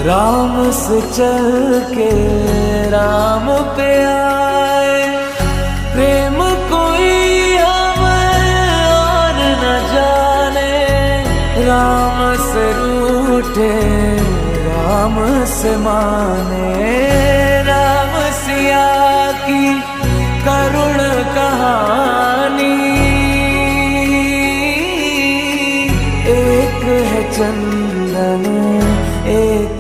राम से चल के राम पे आए। प्रेम कोई हमें और न जाने, राम से रूठे राम से माने।